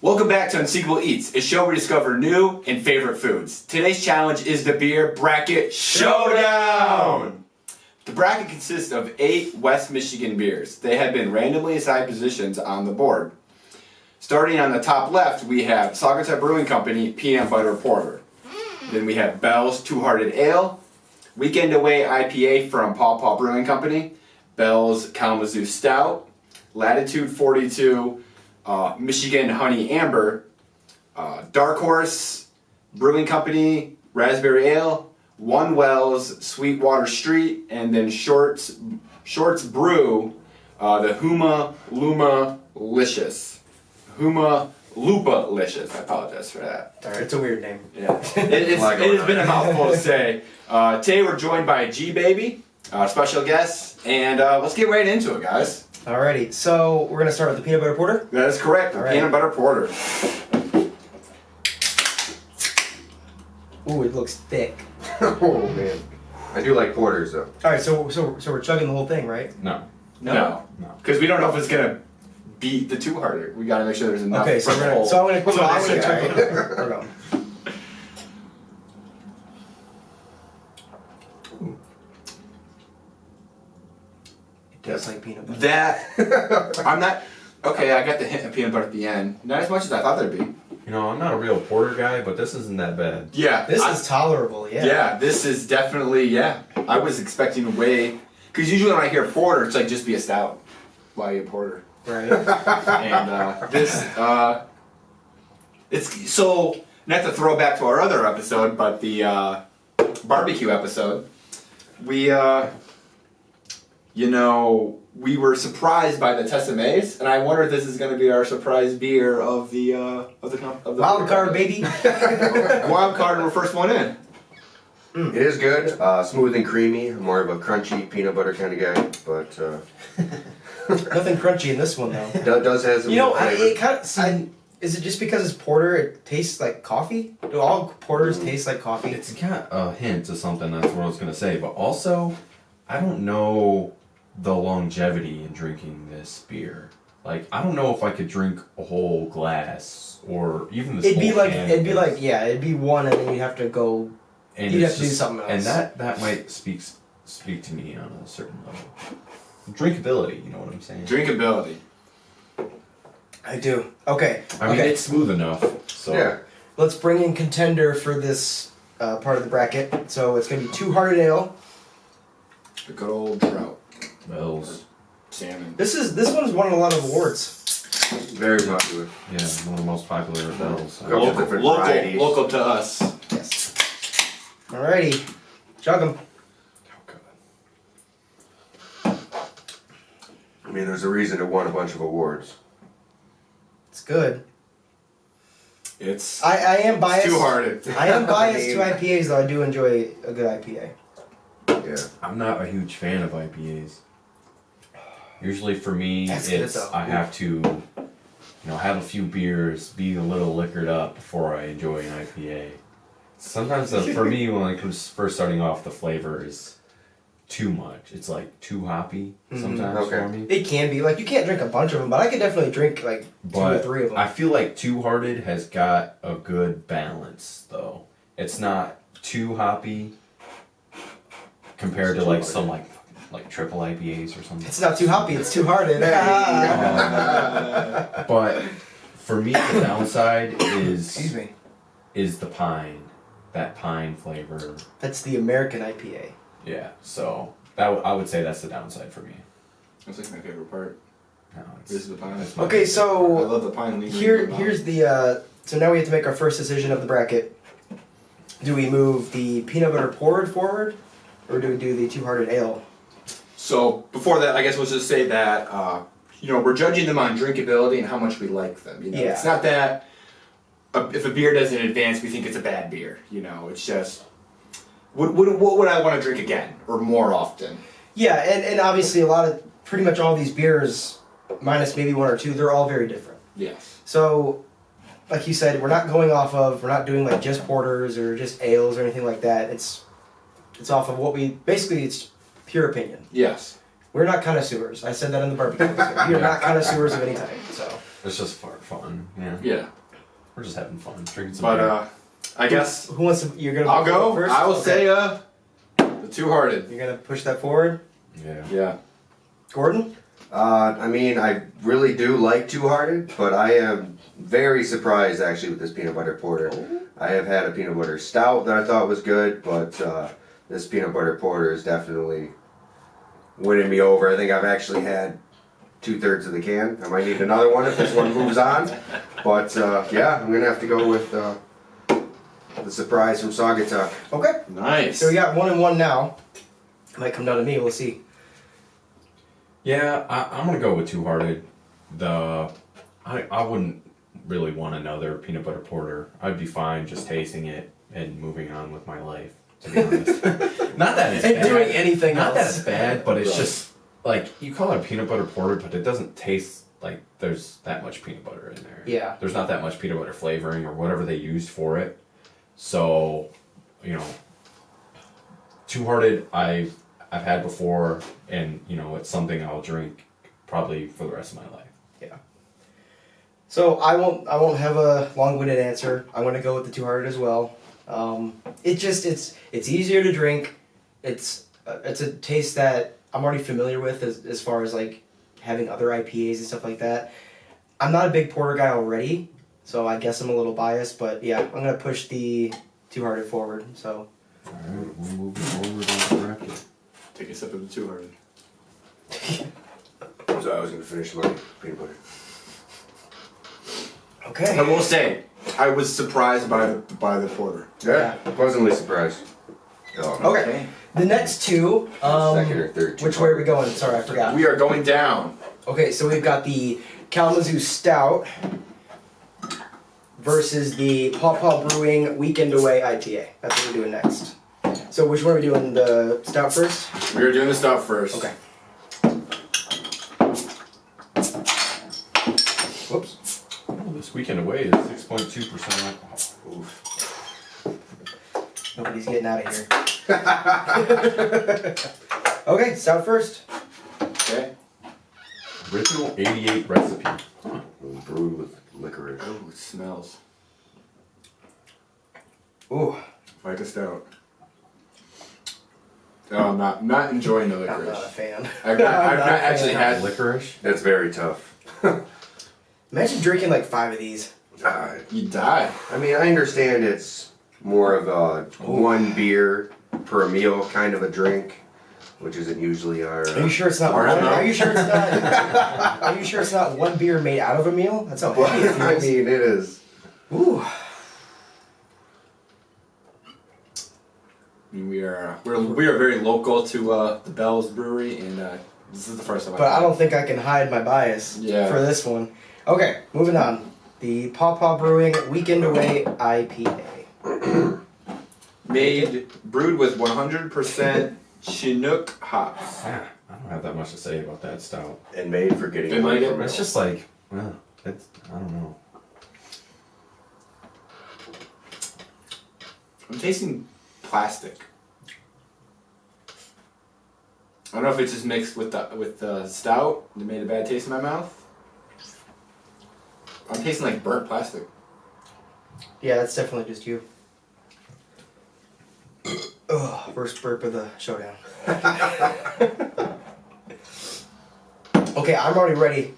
Welcome back to Unseekable Eats, a show where we discover new and favorite foods. Today's challenge is the Beer Bracket Showdown! The bracket consists of 8 West Michigan beers. They have been randomly assigned positions on the board. Starting on the top left, we have Saugatuck Brewing Company Peanut Butter Porter. Then we have Bell's Two-Hearted Ale, Weekend Away IPA from Paw Paw Brewing Company, Bell's Kalamazoo Stout, Latitude 42, Michigan Honey Amber, Dark Horse Brewing Company Raspberry Ale, One Wells Sweetwater Street, and then Shorts Brew the Huma Luma Licious. Huma Lupa Licious. I apologize for that. Alright, it's a weird name. Yeah, it has been a mouthful to say. Today we're joined by G Baby, special guest, and let's get right into it, guys. Alrighty, so we're gonna start with the peanut butter porter. That is correct. The peanut butter porter. Ooh, it looks thick. Oh man, I do like porters though. All right, so we're chugging the whole thing, right? No. Because we don't know if it's gonna beat the Two-Hearted. We gotta make sure there's enough. Okay, so I'm gonna chug it. We're going. It tastes like peanut butter. I'm not. Okay, I got the hint of peanut butter at the end. Not as much as I thought there'd be. You know, I'm not a real porter guy, but this isn't that bad. Yeah. This is tolerable, yeah. Yeah, this is definitely, yeah. I was expecting way. Because usually when I hear porter, it's like just be a stout. Why a porter? Right. And this, it's so, not to throw back to our other episode, but the barbecue episode, we, we were surprised by the Tessames, and I wonder if this is going to be our surprise beer of the wild card, baby. Wild card, and we're first one in. It is good, smooth and creamy. I'm more of a crunchy peanut butter kind of guy, but Nothing crunchy in this one though. does have some. It kind of. Is it just because it's porter? It tastes like coffee. Do all porters taste like coffee? It's got a hint of something. That's what I was gonna say. But also, I don't know the longevity in drinking this beer. Like, I don't know if I could drink a whole glass or even this. It'd be one, and then you'd have to go. And you'd have to do something else. And that might speak to me on a certain level. Drinkability, you know what I'm saying? Drinkability. I do. Okay. I mean, it's smooth enough. So Yeah. Let's bring in contender for this part of the bracket. So it's going to be Two-Hearted Ale. A good old trout. Bells. Salmon. This one's won a lot of awards. Very popular. Yeah, one of the most popular bells. Couple different varieties. Local to us. Yes. Alrighty. Chug 'em. I mean, there's a reason it won a bunch of awards. It's good. It's. I am biased. It's Two-Hearted. I am biased to IPAs, though. I do enjoy a good IPA. Yeah. I'm not a huge fan of IPAs. Usually for me, That's good, it's though. I have to, have a few beers, be a little liquored up before I enjoy an IPA. Sometimes for me, when I was first starting off, the flavor is too much. It's like too hoppy sometimes for me. It can be. Like, you can't drink a bunch of them, but I could definitely drink like 2 or 3 of them. I feel like Two-Hearted has got a good balance, though. It's not too hoppy compared to like some like triple IPAs or something. It's not too hoppy, it's Two-Hearted. But for me, the downside Excuse me. is the pine, that pine flavor. That's the American IPA. Yeah, so I would say that's the downside for me. That's like my favorite part. No, This is the pine. that's my Okay, favorite. so I love the pine leaf. here's the so now we have to make our first decision of the bracket. Do we move the peanut butter porter forward, or do we do the Two-Hearted Ale? So before that, I guess we'll just say that we're judging them on drinkability and how much we like them. Yeah. It's not that if a beer doesn't advance, we think it's a bad beer. It's just what would I want to drink again or more often? Yeah, and obviously pretty much all these beers, minus maybe 1 or 2, they're all very different. Yes. So, like you said, we're not doing like just porters or just ales or anything like that. It's off of it's pure opinion. Yes. We're not connoisseurs. I said that in the barbecue episode. We are not connoisseurs of any type. So It's just fun. Yeah. Yeah. We're just having fun. Drinking some But beer. I guess Who wants to? You're gonna. I'll go. first? I will Okay. say the Two-Hearted. You're gonna push that forward, Yeah. Yeah. Gordon. I mean, I really do like Two Hearted, but I am very surprised actually with this peanut butter porter. I have had a peanut butter stout that I thought was good, but this peanut butter porter is definitely winning me over. I think I've actually had 2/3 of the can. I might need another one if this one moves on. But yeah, I'm gonna have to go with the surprise from Saugatuck. Okay. Nice. So we got 1-1 now. It might come down to me. We'll see. Yeah, I'm gonna go with Two Hearted. I wouldn't really want another peanut butter porter. I'd be fine just tasting it and moving on with my life. To be honest, not that it's And bad. doing anything Not that else. it's bad, but it's Right. just like you call it a peanut butter porter, but it doesn't taste like there's that much peanut butter in there. Yeah. There's not that much peanut butter flavoring or whatever they used for it. So, you know, Two Hearted I've had before, and you know it's something I'll drink probably for the rest of my life. So I won't have a long-winded answer. I'm gonna go with the Two-Hearted as well. It's easier to drink. It's a taste that I'm already familiar with as far as like having other IPAs and stuff like that. I'm not a big porter guy already, so I guess I'm a little biased. But yeah, I'm gonna push the Two-Hearted forward. So Alright, we'll move forward on the bracket. Take a sip of the Two-Hearted. So I was gonna finish my peanut butter. okay. I will say, I was surprised by the porter. Yeah, pleasantly surprised. Okay. The next two. Second or third. Which way are we going? Sorry, I forgot. We are going down. Okay, so we've got the Kalamazoo Stout versus the Paw Paw Brewing Weekend Away IPA. That's what we're doing next. So which one are we doing? The Stout first? We are doing the stout first. Okay. Whoops. Oh, this weekend away is 6.2% alcohol. Oof. Nobody's getting out of here. Okay, Stout first. Okay. Original 88 recipe. Huh. Brewed with licorice. Oh, it smells Ooh, like a stout. Oh, I'm not enjoying the I'm not a licorice. fan. I've not I'm not a actually fan. had. Licorice. That's very tough. Imagine drinking like 5 of these. You die. I mean, I understand it's more of a one beer per meal kind of a drink, which isn't usually our. Are you sure it's not? All right, Are you sure it's not? Are you sure it's not one beer made out of a meal? That's how heavy it I feels. mean, it is. Ooh. I mean, we are very local to the Bell's Brewery, and this is the first time. But I don't think I can hide my bias Yeah. for this one. Okay, moving on. The Paw Paw Brewing Weekend Away IPA. brewed with 100% Chinook hops. Ah, I don't have that much to say about that stout. And made for getting They away might from get- It's it. just like, well, it's, I don't know. I'm tasting plastic. I don't know if it's just mixed with the stout that made a bad taste in my mouth. I'm tasting like burnt plastic. Yeah, that's definitely just you. Ugh, first burp of the showdown. Okay, I'm already ready.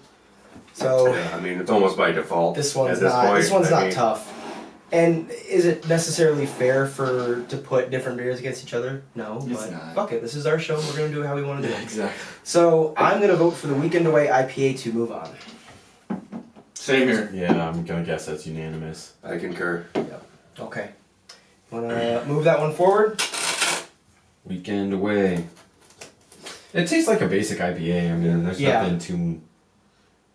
So I mean, it's almost by default. this one's at this not. point. This one's I not mean, tough. And is it necessarily fair to put different beers against each other? No, It's but not. fuck it. This is our show. We're gonna do it how we want to do it. Exactly. So I'm gonna vote for the Weekend Away IPA to move on. Same here. Yeah, I'm gonna guess that's unanimous. I concur. Okay. Wanna move that one forward? Weekend away. It tastes like a basic IPA. I mean, there's Yeah. nothing too,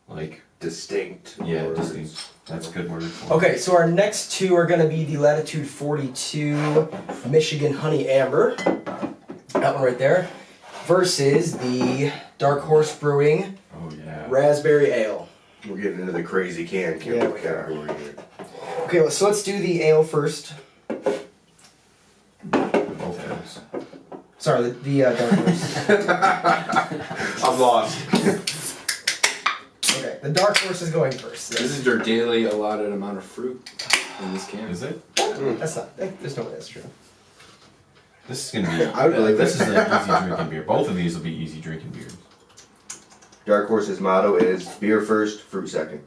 like, Distinct. yeah, or- distinct. That's a good word for it. Okay, so our next two are gonna be the Latitude 42 Michigan Honey Amber. That one right there. Versus the Dark Horse Brewing Oh yeah. Raspberry Ale. We're getting into the crazy can Yeah, we are. category here. Okay, so let's do the ale first. Both of those. Sorry, the Dark Horse. I'm lost. Okay, The dark horse is going first. This is your daily allotted amount of fruit in this can. Is it? That's not. There's no way that's true. This is gonna be. I would like this that. is an easy drinking beer. Both of these will be easy drinking beers. Dark Horse's motto is beer first, fruit second.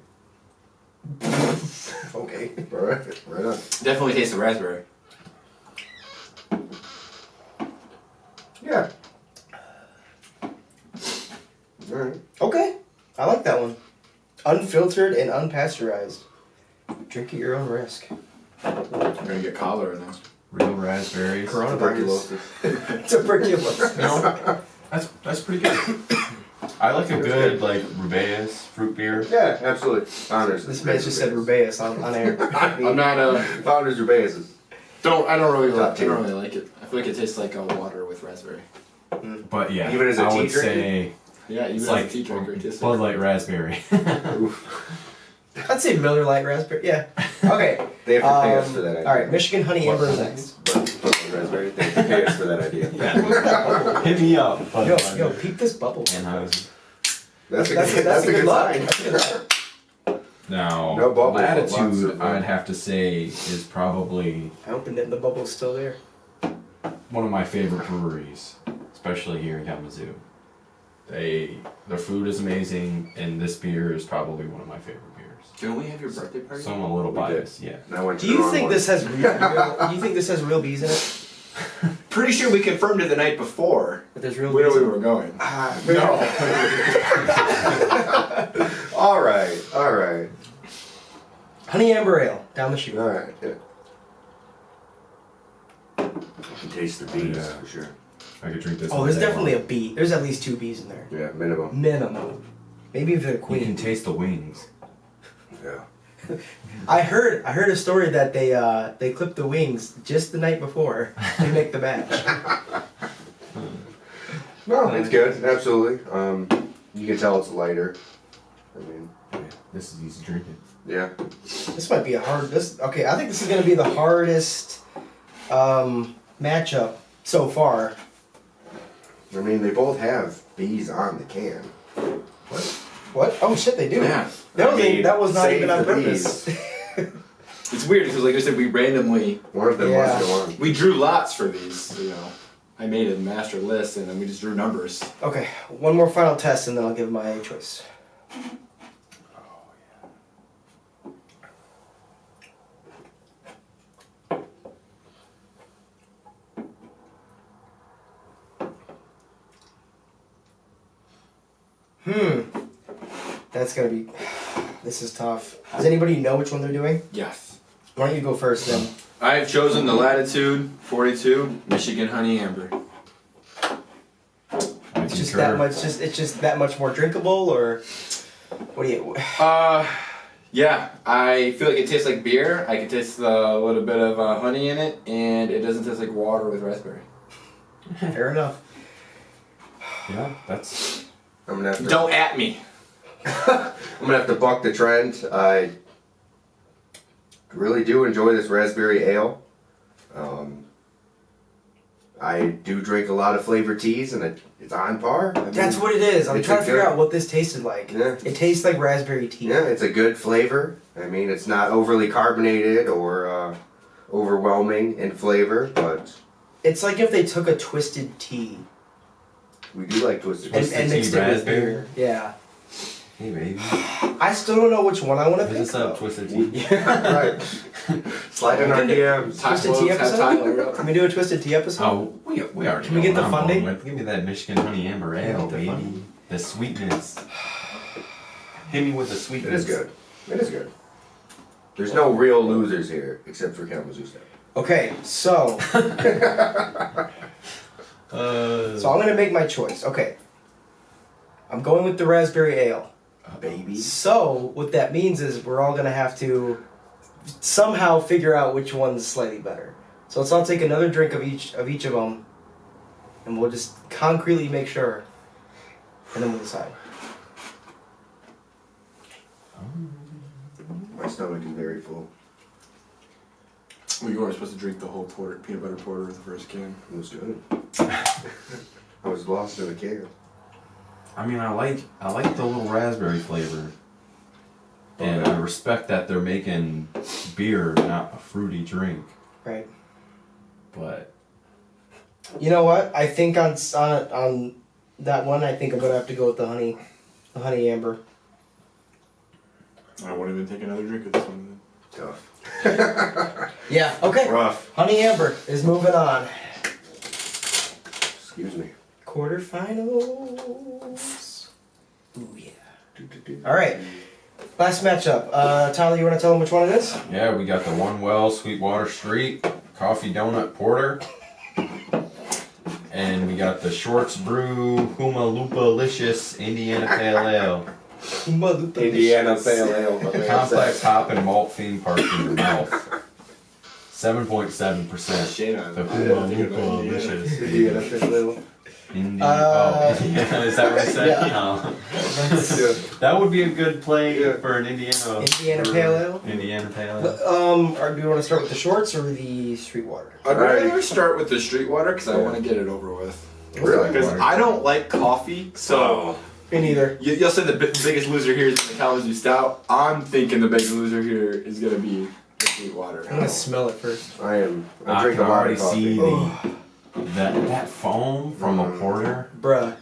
Okay. All right, right on. Definitely taste the raspberry. Yeah. All right. Okay. I like that one. Unfiltered and unpasteurized. Drink at your own risk. We're gonna get cholera now. Real raspberries. Coronavirus. Tuberculosis. Tuberculosis. No, that's pretty good. I like a good like Rubeus fruit beer. Yeah, absolutely. Founders. This man just said Rubeus on air. I'm not Founders Rubeus. I don't really Top like. I tier. don't really like it. I feel like it tastes like a water with raspberry. But yeah, Even as a I tea would drinker? say Yeah, even it's as like a tea drinker, it tastes Bud like. Light raspberry. I'd say Miller Lite raspberry. Yeah. Okay. They have to pay us for that idea. All right. Michigan honey amber is next. But raspberry, they have to pay us for that idea. Yeah. Hit me up. Bud Yo, Light. yo, peep this bubble. Anheuser. That's a That's good, a good line. sign. That's a good line. Now, No bubble, but lots Latitude, of, I'd have to say, is probably I opened it and the bubble's still there. one of my favorite breweries, especially here in Kalamazoo. Their food is amazing, and this beer is probably one of my favorite beers. Can we have your birthday party? So I'm a little We did. biased, yeah. And I went to Do the you wrong think one. this has real? You think this has real bees in it? Pretty sure we confirmed it the night before That there's real where bees we in it? were going. No. All right, all right, Honey amber ale down the chute. all right. Yeah. I can taste the bees Yeah. for sure. I could drink this. Oh, all there's day definitely a long. bee. There's at least 2 bees in there. Yeah, minimum. Minimum. Maybe even a You can queen. taste the wings. Yeah. I heard a story that they clipped the wings just the night before they make the batch. No, it's good. Absolutely. You can tell it's lighter. I mean, Yeah, this is easy drinking. yeah. This might be a hard. Okay, I think this is gonna be the hardest matchup so far. I mean, they both have bees on the can. What? Oh shit, they do. Yeah. That was not save even on the purpose. It's weird because, like I said, we randomly One of them Yeah. must go on. we drew lots for these. You know, I made a master list and then we just drew numbers. Okay, one more final test and then I'll give my choice. That's gonna be. This is tough. Does anybody know which one they're doing? Yes. Why don't you go first then? I have chosen the Latitude 42 Michigan Honey Amber. I It's just concur. that much. It's just that much more drinkable, or what do you? Yeah, I feel like it tastes like beer. I can taste a little bit of honey in it, and it doesn't taste like water with raspberry. Fair enough. Yeah, that's. I'm gonna have to. Don't at me. I'm gonna have to buck the trend. I really do enjoy this raspberry ale. I do drink a lot of flavored teas, and it's on par. I mean, That's what it is. I'm it's trying a to figure good- out what this tasted like. Yeah. It tastes like raspberry tea. Yeah, it's a good flavor. I mean, it's not overly carbonated or overwhelming in flavor, but It's like if they took a twisted tea we do like twisted. and, Twisted and tea mixed it with raspberry? beer. Yeah. Hey, baby. I still don't know which one I want to Hit pick. us up, though. Twisted Tea. Right. Slide in our DMs. Twisted tea episode? Can we do a twisted tea episode? Oh, we already Can we know get the what I'm funding? going with. Give me that Michigan Honey Amber Ale, get the baby. funding. The sweetness. Hit me with the It sweetness. is good. It is good. There's no real losers here except for Kalamazoo State. Okay, so Uh, I'm gonna make my choice. Okay, I'm going with the raspberry ale. Baby. So what that means is we're all gonna have to somehow figure out which one's slightly better. So let's all take another drink of each of them, and we'll just concretely make sure, and then we'll decide. My stomach is very full. We were supposed to drink the whole peanut butter porter with the first can. It was good. I was lost in a can. I mean, I like the little raspberry flavor. And I respect that they're making beer, not a fruity drink. Right. But You know what? I think on that one, I think I'm gonna have to go with the honey amber. I won't even take another drink of this one. Tough. Yeah. Okay. Rough. Honey amber is moving on. Excuse me. Quarterfinals. Ooh yeah. All right. Last matchup. Tyler, you want to tell them which one it is? yeah, we got the One Well Sweetwater Street Coffee Donut Porter. And we got the Shorts Brew Huma Lupa Licious Indiana Pale Ale. Indiana Pale Ale. Complex hop and malt theme park in your mouth. 7.7%. Shade on The it. Huma Lupa Licious. Indiana Pale Ale. Yeah, is that what I said? Yeah. No. Yeah. That would be a good play Yeah. for an Indiana. Indiana Pale Ale? Indiana Pale Ale. Or do you want to start with the shorts or the Sweetwater? I'd rather start with the street water because I want to get it over with. Really? Because I don't like coffee, so Me neither. you'll say the biggest loser here is the Kalamazoo Stout. I'm thinking the biggest loser here is gonna be the sweet water. I'm gonna smell it first. I I drink can a lot already of coffee. see that foam from a porter. Bruh.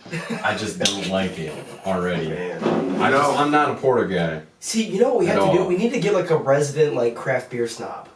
I just don't like it already. Man. I'm not a porter guy. See, you know what we have At to do? all. We need to get like a resident like craft beer snob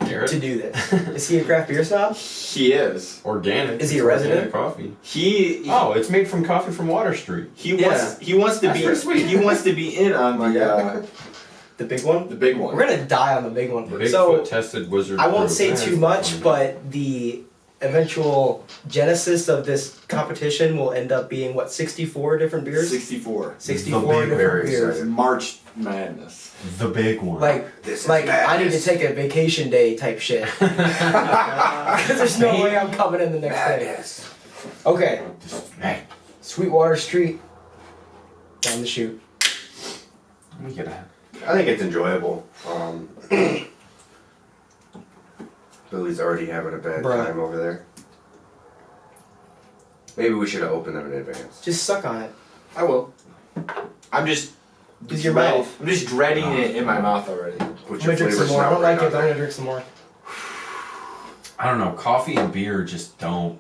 Garrett? to do this. Is he a craft beer snob? He is. Organic. Is he a It's resident? organic coffee. He Oh, it's made from coffee from Water Street. Yeah. he wants to That's be pretty sweet. he wants to be in on The big one? the big We're one. gonna die on the big one. Bigfoot So tested wizard. I won't brew. say That's too much, funny. but the eventual genesis of this competition will end up being what, 64 different beers? 64. 64 The big different berries, beers. March Madness. The big one. Like, This is I need to madness. take a vacation day type shit. Because there's no way I'm coming in the next day. Madness. Okay, Hey, Sweetwater Street, down the chute. let me get a. I think it's enjoyable. Billy's already having a bad Bruh. time over there. Maybe we should have opened them in advance. Just suck on it. I will. I'm just. Use your mouth. I'm just dreading it in my mouth already. Put I'm your gonna drink flavor some more. I snout don't like right it, but I'm on gonna there. drink some more. I don't know. Coffee and beer just don't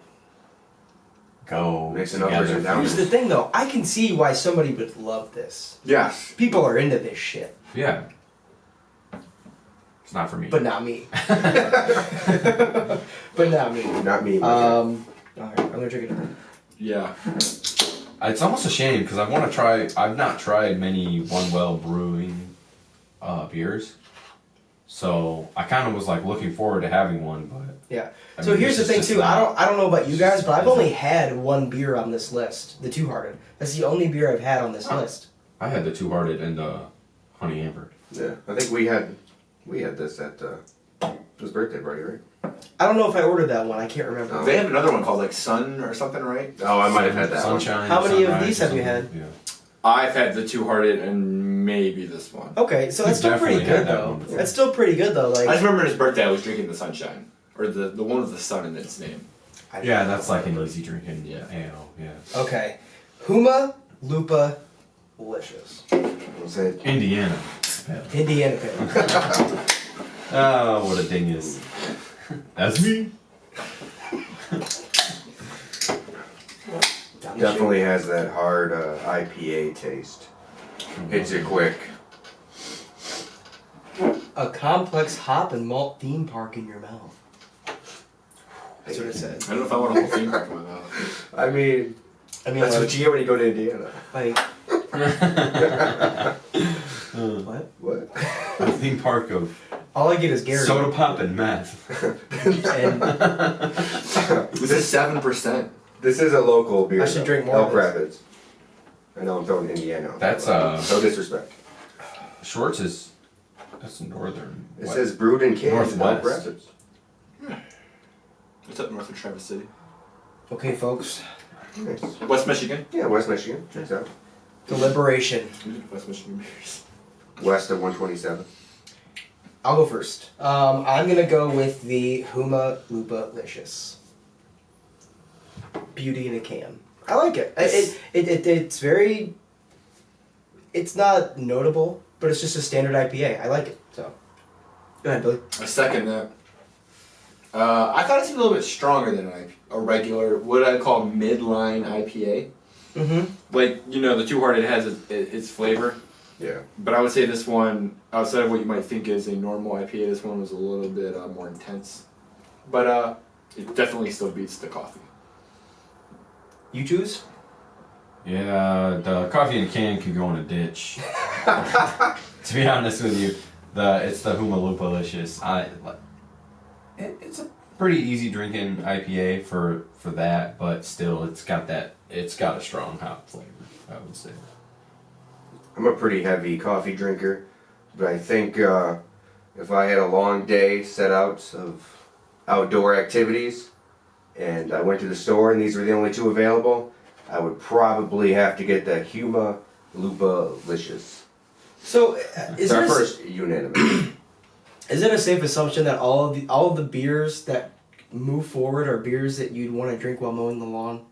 go Mixing up together. and down. Here's the thing though, I can see why somebody would love this. Yes. People are into this shit, Yeah. It's not for me. but not me. But not me. Not me. Alright, I'm gonna drink it. Yeah. It's almost a shame because I want to try. I've not tried many One Well Brewing beers, so I kind of was like looking forward to having one. But Yeah. I So mean, here's the this is thing just too. not- I don't know about you guys, but I've only had one beer on this list, the Two Hearted. That's the only beer I've had on this list. I had the Two Hearted and the Honey Amber. Yeah, I think we had this at his birthday party, right? I don't know if I ordered that one. I can't remember. Oh. They have another one called like Sun or something, right? Oh, I might have had that one. Sunshine. How many of Sunrise, these or have you something. had? Yeah. I've had the Two Hearted and maybe this one. Okay, so that's You've still pretty definitely good had that though. one before. That's still pretty good though. I just Like, remember his birthday I was drinking the Sunshine. Or the one with the sun in its name. Yeah, that's like an easy drinking Yeah. ale. Yeah. okay, Huma Lupa Licious, Was it? Indiana. Indiana Pale. Oh, what a dingus. That's me. Down the Definitely has that hard IPA taste. Hits you quick. chute. A complex hop and malt theme park in your mouth. That's what it said. I don't know if I want a whole theme park in my mouth. I mean, I mean, that's like, what you get when you go to Indiana. like what? What? A theme park of All I get is Gary. soda pop and meth. And This is 7%. This is a local beer. I should though. drink more Elk of this. Rapids. I know I'm throwing Indiana. out That's, there, but no disrespect. Shorts is that's northern. It what? says brewed in cans in Elk Northwest. Rapids. It's up north of Traverse City. okay, folks. Nice. West Michigan. Yeah, West Michigan. Checks out. Deliberation. West Michigan beers. West of 127. I'll go first. I'm gonna go with the Huma Lupa Licious. Beauty in a can. I like it. It's very. it's not notable, but it's just a standard IPA. I like it. So, go ahead, Billy. I second that. I thought it seemed a little bit stronger than a regular, what I call midline IPA. Mm-hmm. Like, you know, the Two Hearted has its flavor. Yeah. But I would say this one, outside of what you might think is a normal IPA, this one was a little bit more intense. But it definitely still beats the coffee. You choose? Yeah, the coffee in a can could go in a ditch. To be honest with you, it's the Humalupalicious. It's a pretty easy drinking IPA for that, but still, it's got a strong hop flavor, I would say. I'm a pretty heavy coffee drinker, but I think if I had a long day set out of outdoor activities and I went to the store and these were the only two available, I would probably have to get the Humalupalicious. So, It's our first unanimous. is it a safe assumption that all of the beers that move forward are beers that you'd want to drink while mowing the lawn?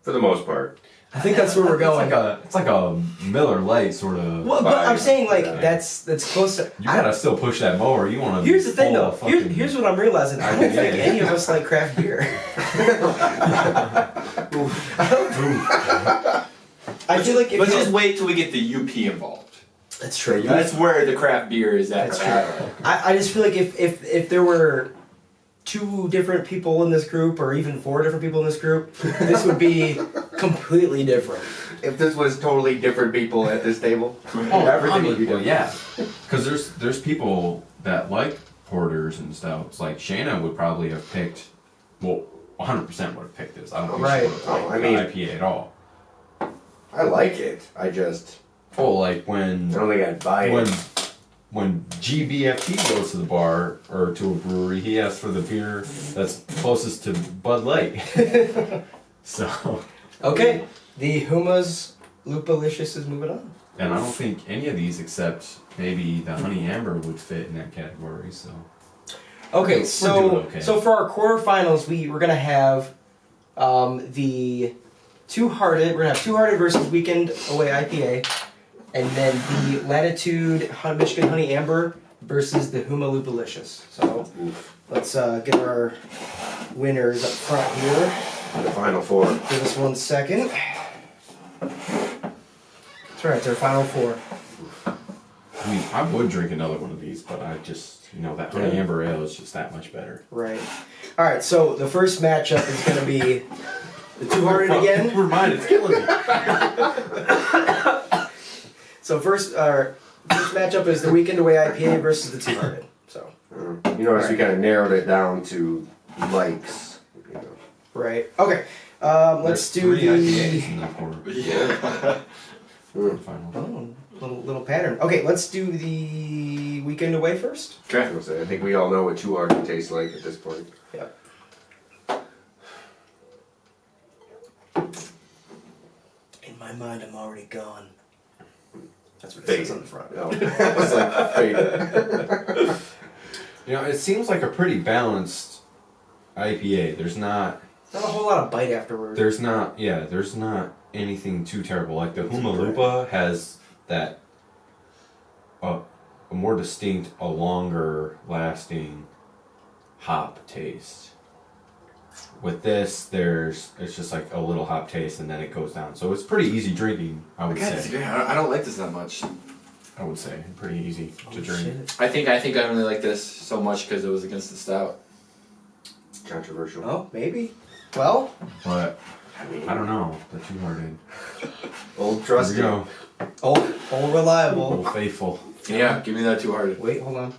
For the most part. I think that's where we're going. It's like a Miller Lite sort of. Well, but I'm vibe. saying like Yeah. that's close to. You gotta still push that mower. You want to. Here's the thing, though. Here's what I'm realizing. I don't think any of us like craft beer. I feel like if Let's you- just wait till we get the UP involved. That's true. That's where the craft beer is at. That's true. I just feel like if there were 2 different people in this group, or even 4 different people in this group, this would be completely different. If this was totally different people at this table, Oh, everything would be well, different. yeah, because there's people that like porters and stouts. Like Shayna would probably have picked, 100% would have picked this. I don't think Right. she would have liked I mean- the IPA at all. I like it. I just Like when I don't think I'd buy it. when GBFT goes to the bar or to a brewery, he asks for the beer that's closest to Bud Light. So, Okay, the Huma's Lupalicious is moving on. and I don't think any of these except maybe the Honey Amber would fit in that category. So, Okay, We're so doing okay. so for our quarterfinals, we're gonna have the Two Hearted. We're gonna have Two Hearted versus Weekend Away IPA, and then the Latitude Michigan Honey Amber versus the Humalupalicious. So let's get our winners up front here. The final 4. Give us 1 second. That's right, their final 4. I mean, I would drink another one of these, but I just, that Honey Amber Ale is just that much better. Right. All right. So the first matchup is going to be the Two Hearted again. Never mind, it's killing me. So first matchup is the Weekend Away IPA versus the Two Hearted. So You notice we kind of narrowed it down to likes. You know. right. Okay. Let's There's do 3 the. IPAs in that corner. Yeah. Final. Oh, little pattern. Okay. Let's do the Weekend Away first. I was gonna say, I think we all know what Two Hearted tastes like at this point. Yeah. In my mind, I'm already gone. That's what it says on the front. No, that was like faded. It seems like a pretty balanced IPA. There's not Not a whole lot of bite afterwards. there's not anything too terrible. Like the Humalupa has that a more distinct, a longer lasting hop taste. With this, it's just like a little hop taste and then it goes down. So it's pretty easy drinking, I would say. I don't like this that much. I would say pretty easy to drink. Shit. I think I only like this so much because it was against the stout. Controversial. Oh, maybe. Well, But I don't know. The Two Hearted. Old Here we trusty. go. old reliable. Old Faithful. Yeah, give me that Two Hearted. Wait, hold on.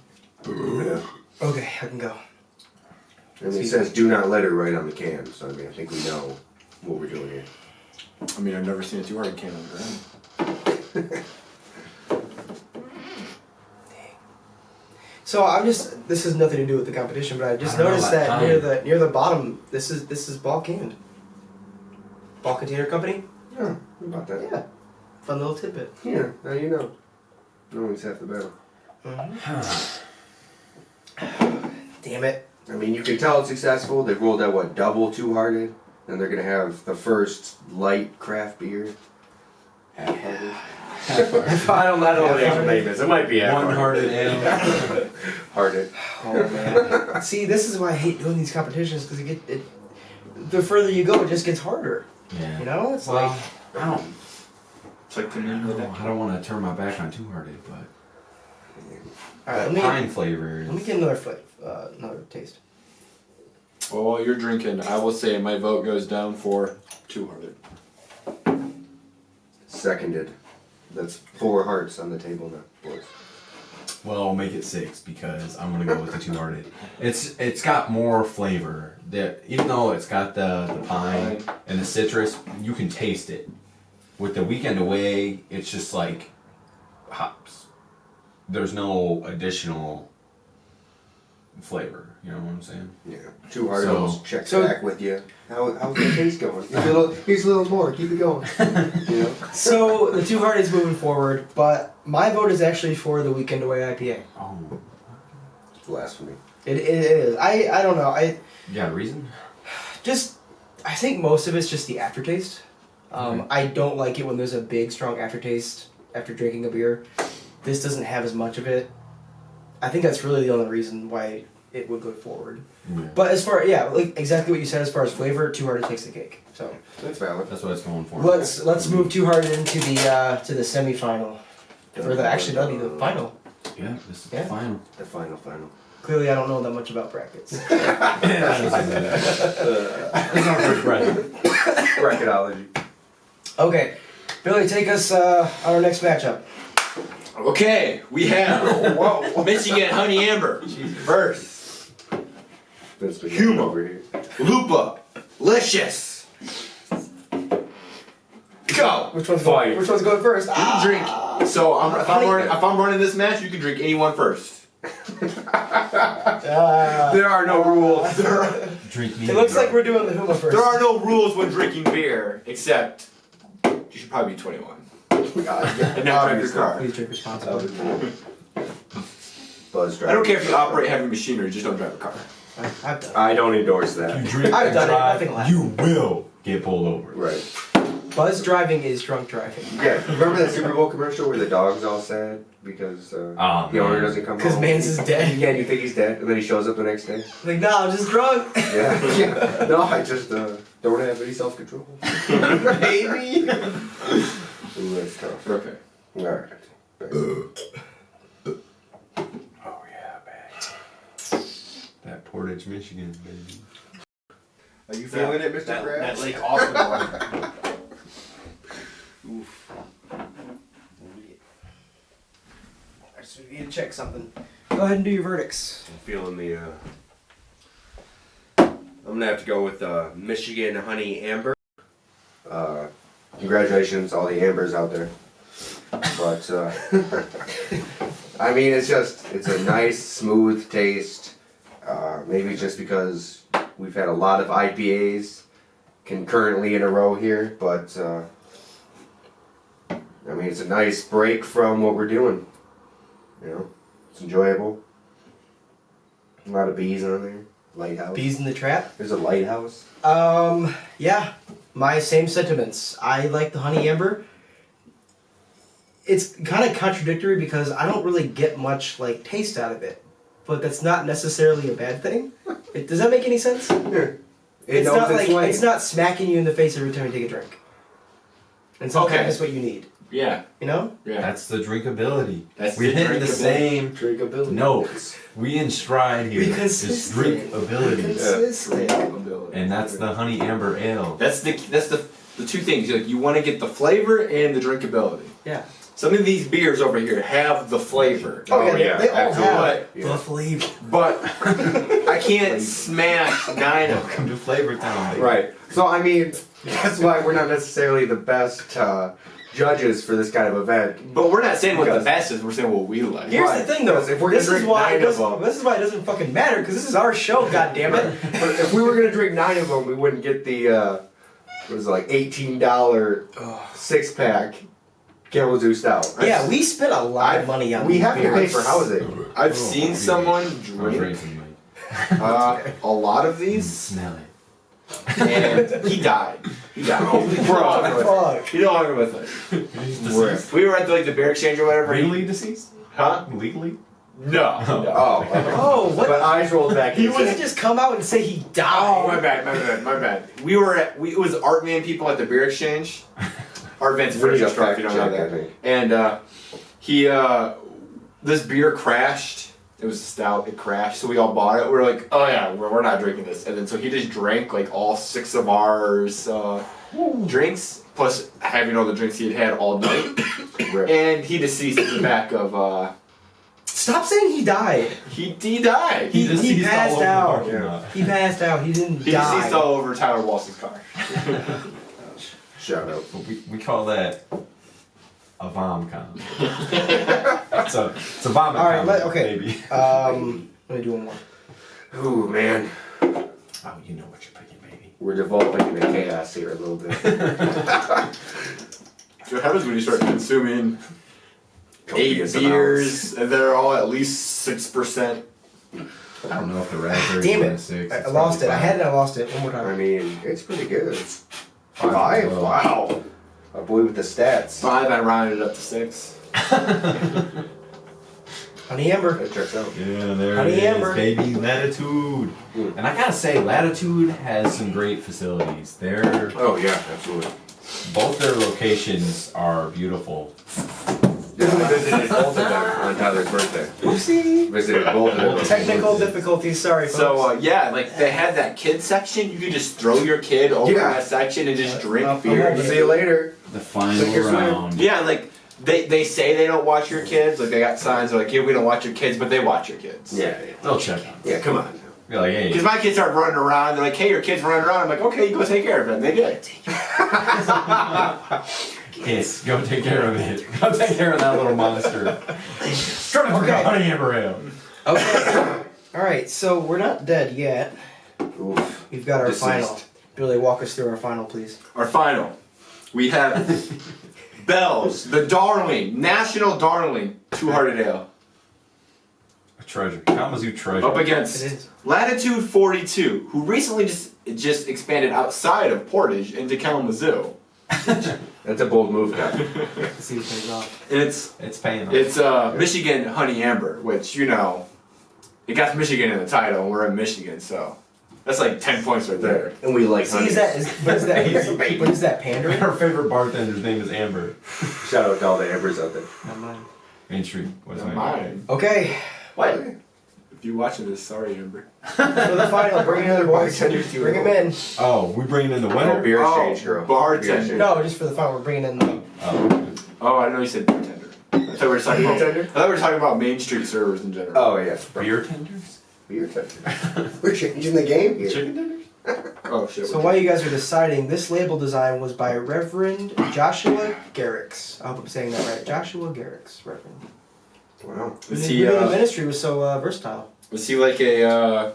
Yeah. Okay, I can go. And it says "Do not litter" right on the can, so I mean I think we know what we're doing here. I mean, I've never seen a Two Hearted can on the ground. So this has nothing to do with the competition, but I just I don't know noticed about that near the bottom, this is ball canned. Ball Container Company? Yeah, how about that? Yeah. Fun little tidbit. Yeah, now you know. Knowing's half the battle. Damn it. I mean, you can tell it's successful. They've rolled out double Two Hearted, and they're gonna have the first light craft beer. Half-hearted. I don't know what the actual name is. It might be One-hearted ale. Hearted. Oh man. See, this is why I hate doing these competitions because the further you go, it just gets harder. Yeah. You know, it's Well, like I don't. It's like the name of the deck. I don't want to turn my back on Two-Hearted, but all right. that pine flavor Let me is. get another taste. Well, while you're drinking, I will say my vote goes down for Two-Hearted. Seconded. That's 4 hearts on the table now, boys. Well, I'll make it 6 because I'm gonna go with the Two-Hearted. It's got more flavor. That even though it's got the pine and the citrus, you can taste it. With the Weekend Away, it's just like hops. There's no additional flavor. You know what I'm saying? Yeah. Two-hearted So- almost checks back with you. How's the taste going? Here's a little more. Keep it going. You know? So the Two-Hearted is moving forward, but my vote is actually for the Weekend Away IPA. Oh, Blasphemy. It is. I don't know. you got a reason? I think most of it's just the aftertaste. Okay. I don't like it when there's a big, strong aftertaste after drinking a beer. This doesn't have as much of it. I think that's really the only reason why it would go forward. Yeah. But as far, like exactly what you said as far as flavor, Two-Hearted takes the cake. So That's valid. That's what it's going for. let's move Two-Hearted into the to the semifinal, or that'll be the final. Yeah, this is Yeah. the final. The final. Clearly, I don't know that much about brackets. It's our first breath. Bracketology. Okay, Billy, take us on our next matchup. Okay, we have Michigan Honey Amber versus Vince McMahon Huma. over here. Lupa Licious. Go. Which one's Fight. going? Which one's going first? You can drink. So if I'm running this match, you can drink anyone first. There are no rules. Drink me. It looks like we're doing the Huma first. There are no rules when drinking beer, except you should probably be 21 and not drive your car. Please drink responsibly. Buzz I don't care if you operate heavy machinery, just don't drive a car. I've done. I don't endorse that. You drink I've and done it. drive, Nothing left. you will get pulled over. Right. Buzz driving is drunk driving. Yeah. Remember that Super Bowl commercial where the dog's all sad because the owner doesn't come home? Because Mans is dead. Yeah, you think he's dead, and then he shows up the next day. Like, no, I'm just drunk. Yeah. Yeah. No, I just don't have any self-control. Baby. Ooh, that's tough. Okay. All right. Oh yeah, baby. That Portage, Michigan, baby. Are you feeling it, Mr. Krabs? That Lake Austin one. Oof. So we need to check something. Go ahead and do your verdicts. I'm feeling the. I'm gonna have to go with Michigan Honey Amber. Congratulations, all the Ambers out there. But I mean, it's a nice, smooth taste. Maybe just because we've had a lot of IPAs concurrently in a row here, but I mean, it's a nice break from what we're doing. You know, it's enjoyable. A lot of bees on there. Lighthouse. Bees in the trap. There's a lighthouse. Yeah. My same sentiments. I like the Honey Amber. It's kind of contradictory because I don't really get much like taste out of it, but that's not necessarily a bad thing. Does that make any sense? Yeah. It's not like it's not smacking you in the face every time you take a drink. And sometimes Okay. that's what you need. Yeah. You know? Yeah. That's the drinkability. That's We're the hitting the drinkability. same drinkability. notes. We in stride here. Be It's consistent. drinkability. Consistent. And that's the Honey Amber Ale. That's the two things. Like you want to get the flavor and the drinkability. Yeah. Some of these beers over here have the flavor, Oh, yeah, yeah, they all absolutely. have Yeah. the flavor. but I can't smash 9 of them. Welcome to Flavor Town, baby. Right. So I mean, that's why we're not necessarily the best judges for this kind of event. But we're not saying what the Because- best is. We're saying what we like. Here's Right. the thing, though. Because if we're gonna this is drink why 9 of them- this is why it doesn't fucking matter because this is our show. God damn it! But if we were gonna drink 9 of them, we wouldn't get the what was it, like $18 6-pack Kalamazoo Stout. Yeah, we spent a lot of money on. We these have to pay beers. for housing. I've seen someone I was drink racing, Mike. a lot of these, Smell it. and he died. We're all with Fuck. He's no longer with us. He's deceased. We were at the beer exchange or whatever. Legally deceased? Huh? Legally? No. Oh, Oh, what? but eyes rolled back. He wouldn't just come out and say he died. Oh, my bad. We were at, it was Art Man people at the beer exchange. Art Van's We need furniture a store, if fact you don't know check, I that. think. And he, this beer crashed. It was a stout. It crashed, so we all bought it. We were like, oh yeah, we're not drinking this. And then so he just drank like all 6 of ours drinks, plus having all the drinks he had all night. And he deceased in the back of. Stop saying he died. He died. He Deceased passed all over the out. parking lot. He passed out. He didn't He die. deceased all over Tyler Walsh's car. Shout out. But we call that a vom-com. it's a vomit All right, com, okay. baby. Let me do one more. Ooh, man. Oh, you know what you're picking, baby. We're devolving into chaos here a little bit. So what happens when you start consuming Copious 8 beers and they're all at least 6%? I don't know if the raspberry Damn is it. 6. I It's lost it. probably I had it. I lost it. One more I time. mean, it's pretty good. 5? 5. Wow. A boy with the stats. 5, I rounded it up to 6. Honey Amber. That checks out. Yeah, there Honey it is, Amber. baby. Latitude. Mm. And I gotta say, Latitude has some great facilities. Oh, yeah, absolutely. Both their locations are beautiful. Visited both of them on Tyler's birthday. Oopsie. Visited both of them. Technical difficulties. Sorry, folks. So yeah, like they had that kid section. You could just throw your kid over Yeah. that section and just drink I'm beer. over See you later. The final Click your swing. round. Yeah, like they say they don't watch your kids. Like they got signs like, "Yeah, we don't watch your kids," but they watch your kids. Yeah, They'll check on. yeah, come on. Be like, hey. Because my kids start running around. They're like, "Hey, your kid's running around." I'm like, "Okay, you go take care of it." And they did. Yes, go take care of it. Go take care of that little monster. Straight up Okay. Honey Amber Ale. Okay. All right. So we're not dead yet. Oof. We've got our Deceased. final. Billy, walk us through our final, please. Our final, we have Bell's, the darling, national darling, 2-hearted ale, A treasure. Kalamazoo treasure. up It against is. Latitude 42, who recently just expanded outside of Portage into Kalamazoo. That's a bold move, guy. Let's see what things off. And It's paying off. it's Michigan Honey Amber, which it got Michigan in the title, and we're in Michigan, so that's like 10 points right there. And we like See, honey. is that pandering? Our favorite bartender's name is Amber. Shout out to all the Ambers out there. Not mine. Main Street. What's Not my mine. Okay. What? If you're watching this, sorry, Amber. For the final, bring another boys. Bartenders do Bring it. him in. Oh, we bringing in the Oh, winner? beer Oh, exchange, girl. bartender. Beer exchange. No, just for the final. We're bringing in the. Oh, Oh, I know you said bartender. I thought we were talking about. Bartender? I thought we were talking about Main Street servers in general. Oh, yeah. beer tenders? Beer tender. We're changing the game here. Chicken tenders? Oh shit. So while you guys are deciding, this label design was by Reverend Joshua Garrix. I hope I'm saying that right. Joshua Garrix, Reverend. Wow. Was His he ministry was so versatile. was he like a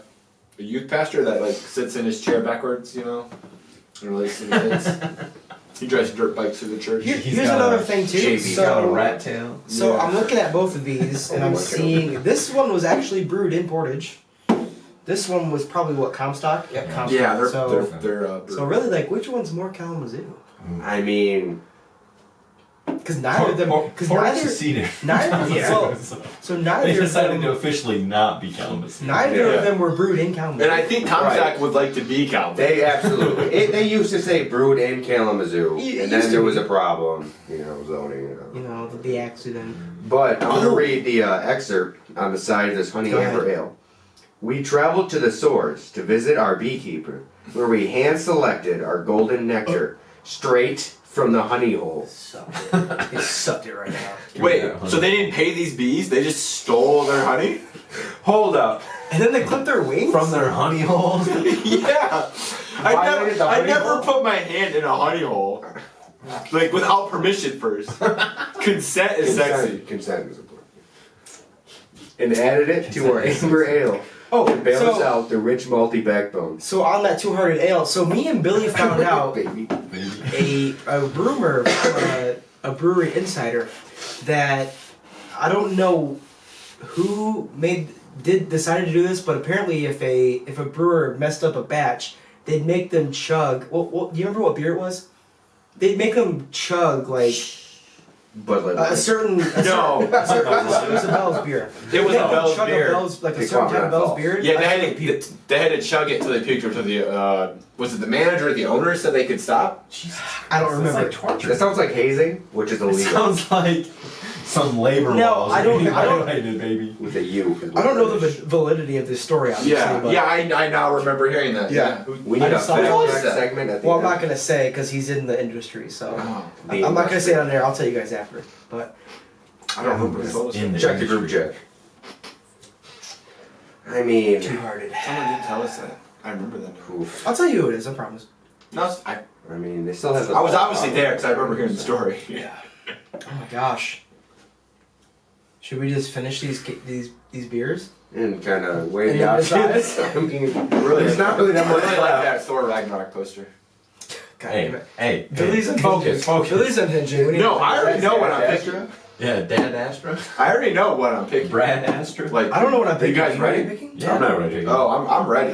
youth pastor that like sits in his chair backwards, and relates to the kids? He drives dirt bikes through the church. He's Here's got another a- thing too. JB Got a So, rat tail. so Yeah. I'm looking at both of these, and I'm Oh, okay. seeing this one was actually brewed in Portage. This one was probably what, Comstock? Yep, Comstock. Yeah, they're so, they're so really, like, which one's more Kalamazoo? I mean, Because neither of them. Because Portage neither. seceded. Neither. Yeah. Well, So so they neither of decided to them. officially not be Kalamazoo. Neither Yeah. of them were brewed in Kalamazoo. And I think Comstock Right. would like to be Calvin. they absolutely. They used to say brewed in Kalamazoo, It and used then to there was be. a problem, zoning. You know, the accident. But I'm going to Oh. read the excerpt on the side of this Honey Go Amber ahead. Ale. We traveled to the source to visit our beekeeper, where we hand-selected our golden nectar straight from the honey hole. Sucked it. It sucked it right now. Wait, Yeah, so they didn't pay these bees? They just stole their honey? Hold up. And then they clipped their wings. From their honey holes? Yeah. Violated the I honey never hole? put my hand in a honey hole. Like without permission first. Consent is sexy. Consent is important. And added it to our Consent is Amber sexy. Ale. Oh, To balance so, out the rich malty backbone. so on that 2-hearted ale, so me and Billy found out Baby. a rumor from a brewery insider that I don't know who decided to do this, but apparently if a brewer messed up a batch, they'd make them chug. Well, do you remember what beer it was? They'd make them chug like But like a certain. No. It was a Bell's beer. It was They a made them Bell's chug beer. like a They certain call it type of Bell's Falls. beer. Yeah, I they had to chug it till they puked, or till the was it the manager or the owner said they could stop? I don't It's remember. like torture. that sounds like hazing, which is It illegal. sounds like some labor No, laws I don't- being I don't- violated, baby. With a U. I don't know the validity of this story, obviously. but, I now remember hearing that. Yeah. We need I a just fact thought- check segment at the Well, I'm end. not gonna say because he's in the industry, so Oh, The I'm not gonna say it industry. on there. I'll tell you guys after. But I don't remember this. In the Check the group industry. check. I mean, Two-hearted. Someone did tell us that. I remember that. oof. I'll tell you who it is. I promise. No, I I mean, they still have. The was obviously there because I remember hearing the story. Yeah. Oh my gosh. Should we just finish these beers? And kind of weigh And the then options. decide? I mean, really, there's not really that I much really like left. that Thor Ragnarok poster. God Hey, damn it. hey, Billy's hey, unhinging. focus. Billy's unhinging. We need No, to- I already know what I'm Astra? picking. Yeah, Dad Astra. I already know what I'm picking. Brad Astra. Like, I don't know what I'm are you picking. guys know what ready? I'm picking? Yeah, I'm not ready. Oh, I'm ready.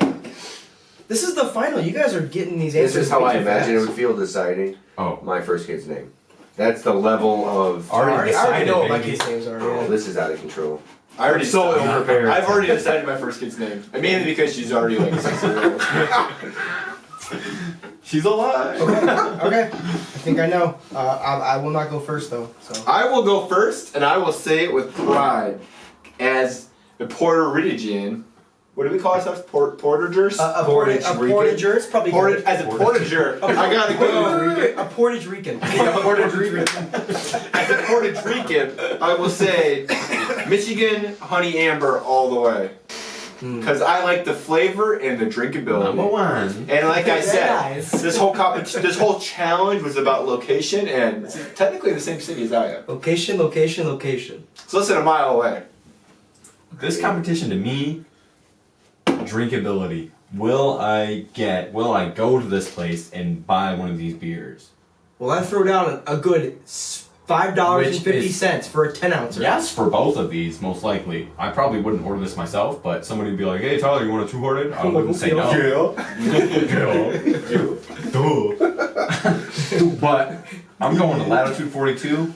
This is the final. You guys are getting these This answers. is how way I too imagine it fast. would feel deciding Oh, my first kid's name. That's the level of. I already know what my baby. kids' names are. Oh, Yeah. this is out of control. I already so decided. ill-prepared. I've already decided my first kid's name. Mainly because she's already like 6-year-old. she's alive. Okay. I think I know. I will not go first though. So. I will go first, and I will say it with pride, as a Puerto Rican. What do we call ourselves? Portagers? A Portage portager. It's probably good. As a portager, I gotta go. A Portage Rican. A Portage Rican. As a Portage Rican, I will say Michigan Honey Amber all the way. Because I like the flavor and the drinkability. Number one. And like I said, Nice. this whole challenge was about location, and it's technically the same city as I am. Location, location, location. So less than a mile away. This competition to me, drinkability. Will I go to this place and buy one of these beers? Well, I throw down a good $5.50 for a 10-ouncer. Yes, for both of these, most likely. I probably wouldn't order this myself, but somebody would be like, "Hey, Tyler, you want a two-hearted?" I wouldn't say no. But I'm going to Latitude 42.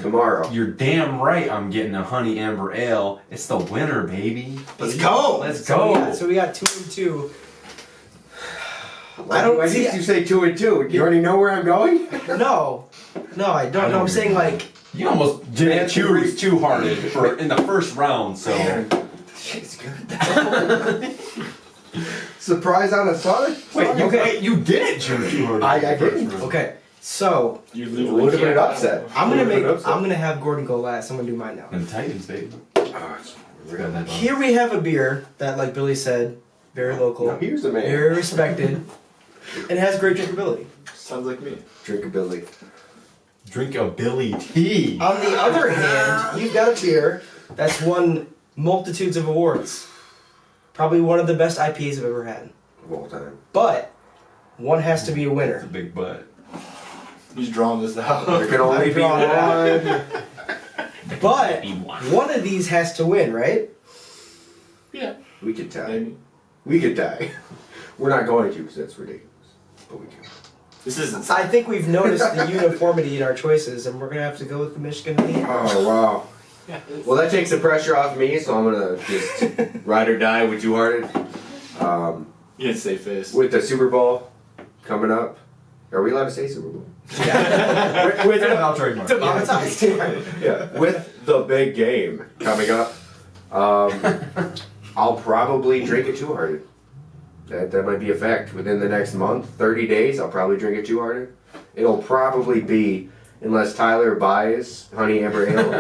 Tomorrow. You're damn right I'm getting a Honey Amber Ale. It's the winner, baby. Let's go! Let's So go. we got 2 and 2. Why I don't why see- did you say 2 and 2? You already know where I'm going? No, I don't. No, I'm saying like You almost didn't choose two-hearted for in the first round, so Shit's good. Surprise on a Sunday? you didn't choose two-hearted. I in the first didn't. round. okay. So You Would literally have been can't. an upset. I'm gonna Would've been an upset. I'm gonna have Gordon go last. I'm gonna do mine now. And Titans, baby. Oh, it's Got that done. Here we have a beer that, like Billy said, very local, Now here's a man. very respected, and has great drinkability. Sounds like me. Drinkability. Drink a Billy tea. On the other hand, you've got a beer that's won multitudes of awards. Probably one of the best IPAs I've ever had. Of all time. But one has to be a It's a winner. big butt. Who's drawing this out? There can only I'm be drawing one. But Be one. one of these has to win, right? Yeah. We could tie. Maybe. We could die. We're not going to because that's ridiculous. But we can. This isn't. I think we've noticed the uniformity in our choices, and we're gonna have to go with the Michigan Honey. Oh, wow. Well, that takes the pressure off me, so I'm going to just ride or die with Two Hearted. You didn't say face. With the Super Bowl coming up. Are we allowed to say Super Bowl? With without trademark. Demonetized. Yeah. With the big game coming up, I'll probably drink a Two Hearted. That might be a fact. Within the next month, 30 days, I'll probably drink a Two Hearted. It'll probably be, unless Tyler buys Honey Amber Ale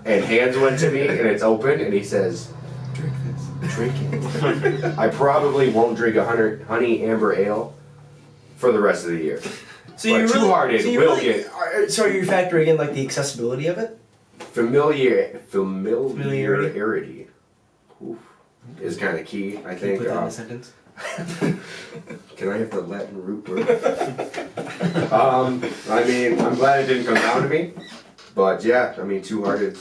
and hands one to me and it's open and he says, "Drink this." Drink it. I probably won't drink a Honey Amber Ale for the rest of the year. So But you Two Hearted so you will really, get So are you factoring in like the accessibility of it? familiarity. Oof, is kind of key, I Can you think. put that in a sentence? Can I have the Latin root word? I mean, I'm glad it didn't come down to me, but yeah, I mean, Two Hearted.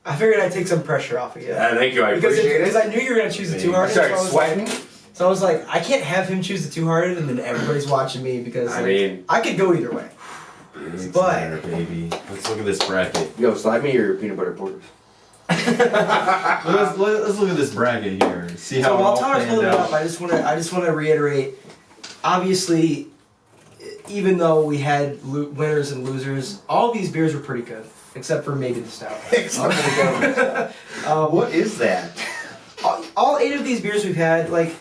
I figured I'd take some pressure off of you. Thank you, I Because appreciate because it. I knew you were gonna choose the I Two I Hearted. started so I was sweating. So I was like, I can't have him choose the Two Hearted, and then everybody's watching me because I could go either way. But baby, let's look at this bracket. Yo, slide me your peanut butter porters. let's look at this bracket here and see how. So it while all Tyler's panned holding it out. up, I just want to reiterate. Obviously, even though we had winners and losers, all these beers were pretty good, except for maybe the stout. What is that? All 8 of these beers we've had, like,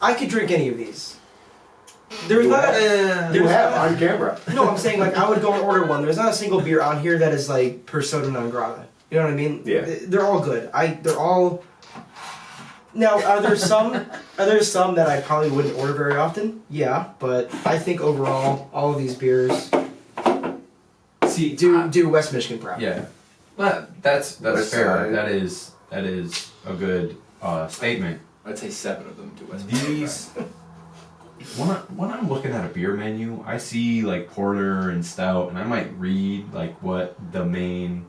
I could drink any of these. There's not. You have on camera. No, I'm saying like I would go and order one. There's not a single beer on here that is like persona non grata. You know what I mean? Yeah. They're all good. They're all. Now, are there some that I probably wouldn't order very often? Yeah, but I think overall, all of these beers do West Michigan proud. Yeah, but that's West fair. Side. That is a good statement. I'd say 7 of them do West These. When I'm looking at a beer menu, I see like porter and stout, and I might read like what the main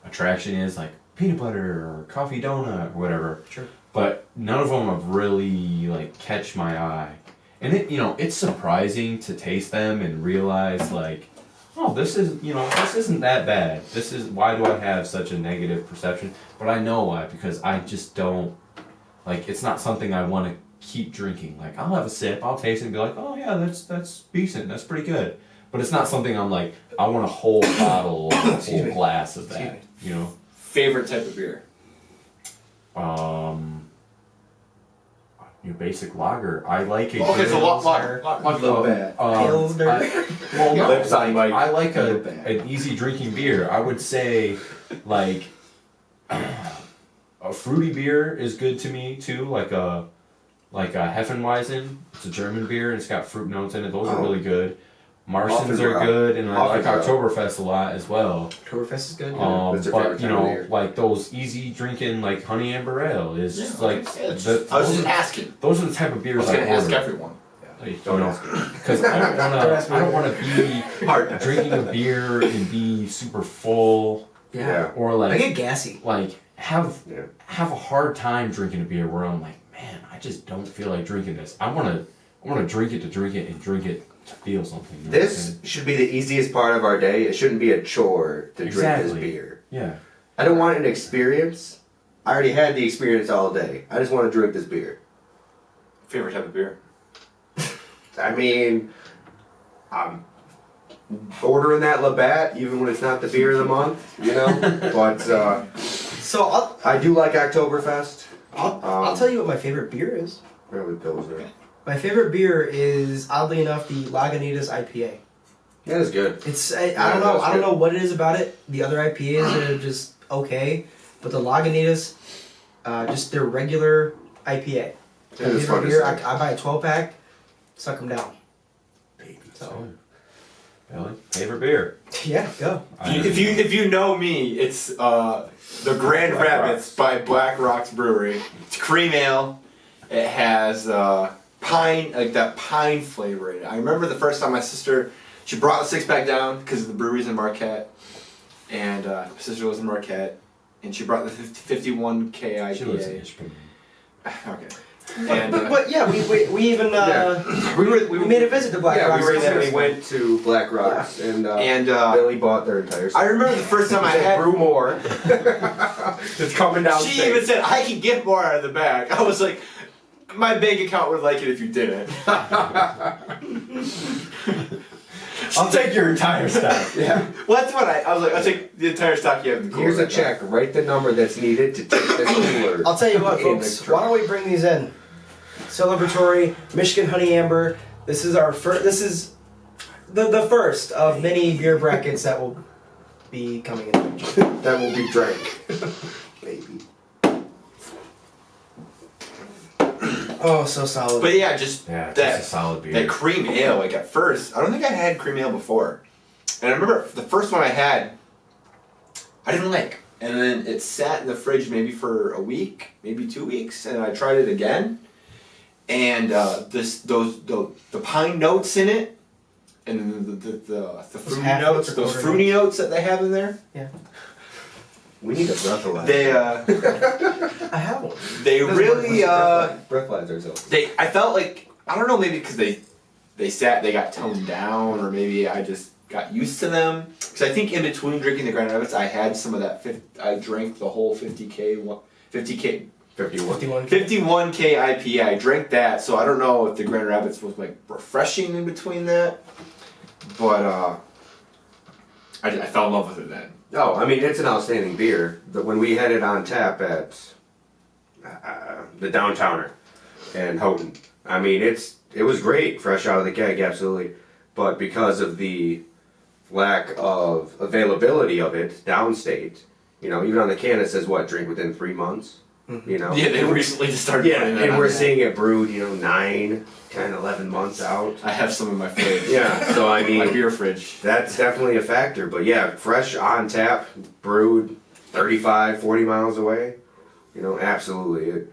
attraction is, like peanut butter or coffee donut or whatever. Sure. But none of them have really like catch my eye, and it's surprising to taste them and realize like, oh, this isn't that bad. Why do I have such a negative perception? But I know why, because I just don't like. It's not something I want to keep drinking. Like, I'll have a sip, I'll taste it and be like, oh yeah, that's decent, that's pretty good. But it's not something I'm like, I want a whole bottle or a whole glass of that. You know? Favorite type of beer? Your basic lager. I like it. Okay, so lager. Pilsner. Well, no, Lips on mic. I like an easy drinking beer. I would say, like, a fruity beer is good to me too. Like a Hefeweizen. It's a German beer and it's got fruit notes in it. Those are really good. Marston's are good, and I like Oktoberfest a lot as well. Oktoberfest is good. That's your But favorite time of year. like those easy drinking, like honey amber ale is just like. I was just asking. Those are the type of I beers was gonna ask order. everyone. Don't ask me. Because I don't want to be drinking a beer and be super full Yeah. or I like get gassy. have a hard time drinking a beer where I'm like, man, I just don't feel like drinking this. I want to drink it to drink it and drink it to feel something. You know what I'm This saying? should be the easiest part of our day. It shouldn't be a chore to drink this beer. Yeah. I don't want an experience. I already had the experience all day. I just want to drink this beer. Favorite type of beer? I mean, I'm ordering that Labatt even when it's not the beer of the month, you know? But So I do like Oktoberfest. I'll tell you what my favorite beer is. Probably Pilsner. My favorite beer is, oddly enough, the Lagunitas IPA. That is good. It's I don't know. I don't know what it is about it. The other IPAs are just okay, but the Lagunitas, just their regular IPA. It is fun to beer. say. I buy a 12-pack, suck them down. So, Billy, favorite beer? Yeah, go. If you know me, it's the Grand Black Rapids by Black Rocks Brewery. It's cream ale. It has pine, like that pine flavor in it. I remember the first time my sister, she brought the 6-pack down because the brewery's in Marquette, and my sister was in Marquette, and she brought the 51K IPA. She lives in Ishpeming. Okay. And, But yeah, we even we made a visit to Black Yeah, Rocks. we recently Yes. went to Black Rocks and Billy bought their entire I remember the first time I had. brew more. It's coming down. She even said, I can get more out of the bag. I was like, my bank account would like it if you didn't. I'll take your entire stock. Yeah. Well, that's what I was like, I'll take the entire stock you have in the Here's cooler. a check. Write the number that's needed to take this cooler. I'll tell you what, in folks. the truck. Why don't we bring these in? Celebratory Michigan Honey Amber. This is our first. This is the first of many beer brackets that will be coming in. That will be drank. Maybe. Oh, so solid. But yeah, just Yeah, it's that, a solid beer. that cream ale, like at first, I don't think I had cream ale before. And I remember the first one I had, I didn't like. And then it sat in the fridge maybe for a week, maybe 2 weeks, and I tried it again. And the pine notes in it, and the fruity half notes, notes or those quarter fruity notes that they have in there, yeah, We need a breathalyzer. they I have one. They really breathalyze ourselves. I felt like, I don't know, maybe because they got toned down, or maybe I just got used to them. Because I think in between drinking the Grand Rapids, I had some of that. I drank the whole 51 51. 51K IPA. I drank that, so I don't know if the Grand Rapids was like refreshing in between that, but I fell in love with it then. Oh, I mean, it's an outstanding beer. When we had it on tap at the Downtowner in Houghton, I mean, it was great, fresh out of the keg, absolutely. But because of the lack of availability of it downstate, you know, even on the can it says what, drink within 3 months. You know? Yeah, they recently just started putting that and on we're there. seeing it brewed, you know, 9, 10, 11 months out. I have some in my fridge. Yeah, so I mean, My beer fridge. that's definitely a factor. But yeah, fresh on tap, brewed 35, 40 miles away, you know, absolutely.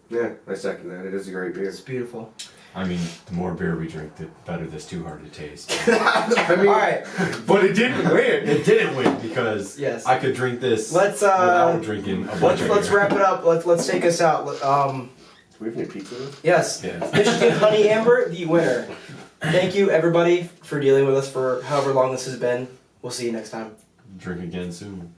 Yeah, I second that. It is a great beer. It's beautiful. I mean, the more beer we drink, the better this Too Hard to Taste. I mean, All right, But it didn't win. It didn't win because Yes. I could drink this let's without drinking a bunch of let's beer. wrap it up. Let's take us out. do we have any pizza? Yes, Yeah. Michigan Honey Amber, the winner. Thank you everybody for dealing with us for however long this has been. We'll see you next time. Drink again soon.